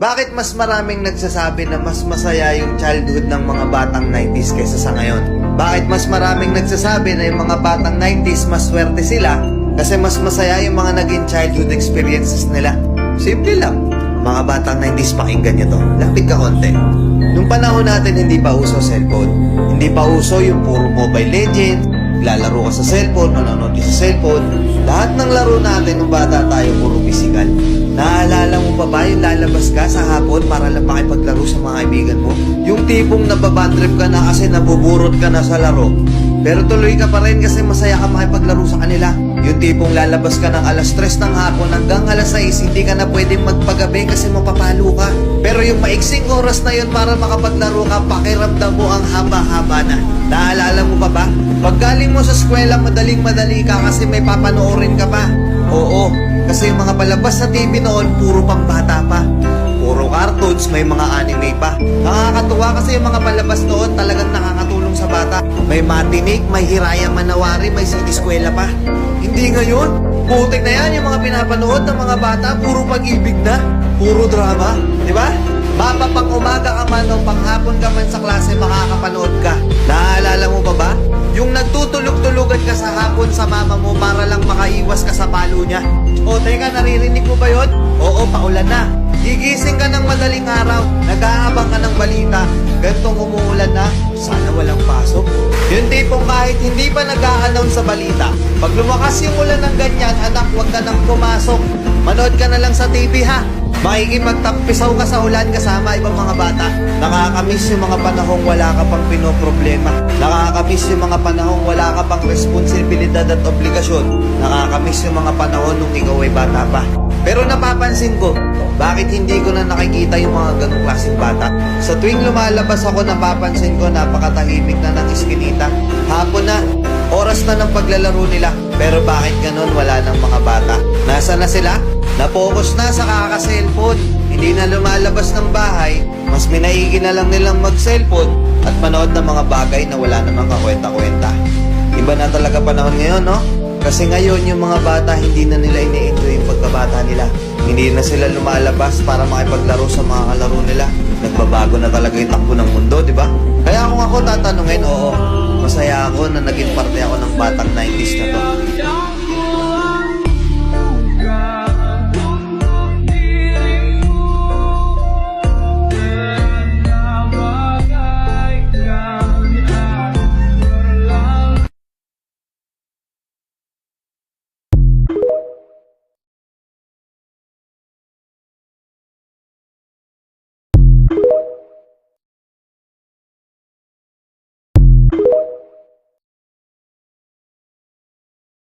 Bakit mas maraming nagsasabi na mas masaya yung childhood ng mga batang 90s kaysa sa ngayon? Bakit mas maraming nagsasabi na yung mga batang 90s mas swerte sila kasi mas masaya yung mga naging childhood experiences nila? Simple lang. Mga batang 90s, pakinggan nyo to. Lapit ka konti. Nung panahon natin, hindi pa uso cellphone. Hindi pa uso yung puro Mobile Legends, lalaro ka sa cellphone, manonood ka sa cellphone. Lahat ng laro natin nung bata tayo, puro physical. Naalala mo pa ba yung lalabas ka sa hapon para lang makipaglaro sa mga kaibigan mo? Yung tipong nababadtrip ka na kasi nabuburot ka na sa laro, pero tuloy ka pa rin kasi masaya ka makipaglaro sa kanila. Yung tipong lalabas ka ng alas 3 ng hapon hanggang alas 6, hindi ka na pwedeng magpagabi kasi mapapalo ka. Pero yung maiksing oras na yun para makapaglaro ka, pakiramdam mo ang haba-haba na. Naalala mo pa ba? Pag galing mo sa eskwela, madaling-madali ka kasi may papanoorin ka pa. Oo, kasi yung mga palabas sa TV noon, puro pang bata pa. Puro cartoons, may mga anime pa. Nakakatuwa kasi yung mga palabas noon talagang nakakatulong sa bata. May matinik, may Hiraya Manawari, may City Eskwela pa. Hindi ngayon. Putik na yan yung mga pinapanood ng mga bata. Puro pag-ibig na. Puro drama. Di ba? Mapa pang umaga ka man o panghapon ka man sa klase, makakapanood ka. Naalala mo pa ba? Yung nagtutulog-tulugan ka sa hapon sa mama mo para lang makaiwas ka sa palo niya. O teka, naririnig mo ba yun? Oo, paulan na. Gigising ka ng madaling araw, nag-aabang ka ng balita, gantong umuulan na, sana walang pasok. Yung tipong kahit hindi pa nag-a-announce sa balita, pag lumakas yung ulan ng ganyan, anak, huwag ka nang pumasok. Manood ka na lang sa TV ha. Makikipagtampisaw ka sa ulan kasama ibang mga bata. Nakakamiss yung mga panahong wala ka pang pinoproblema. Nakakamiss yung mga panahong wala ka pang responsibilidad at obligasyon. Nakakamiss yung mga panahon nung ikaw ay bata pa. Pero napapansin ko, bakit hindi ko na nakikita yung mga ganong klaseng bata? Sa tuwing lumalabas ako, napapansin ko napakatahimik na ng iskinita. Hapon na, oras na ng paglalaro nila. Pero bakit ganon wala ng mga bata? Nasa na sila? Napokus na sa kaka-cellphone. Hindi na lumalabas ng bahay. Mas minaigi na lang nilang mag-cellphone at manood ng mga bagay na wala namang kakwenta-kwenta. Iba na talaga panahon ngayon, no? Kasi ngayon yung mga bata hindi na nila ini-enjoy yung pagkabata nila. Hindi na sila lumalabas para makipaglaro sa mga kalaro nila. Nagbabago na talaga yung takbo ng mundo, di ba? Kaya kung ako tatanungin, oo, masaya ako na naging parte ako ng batang 90s na to.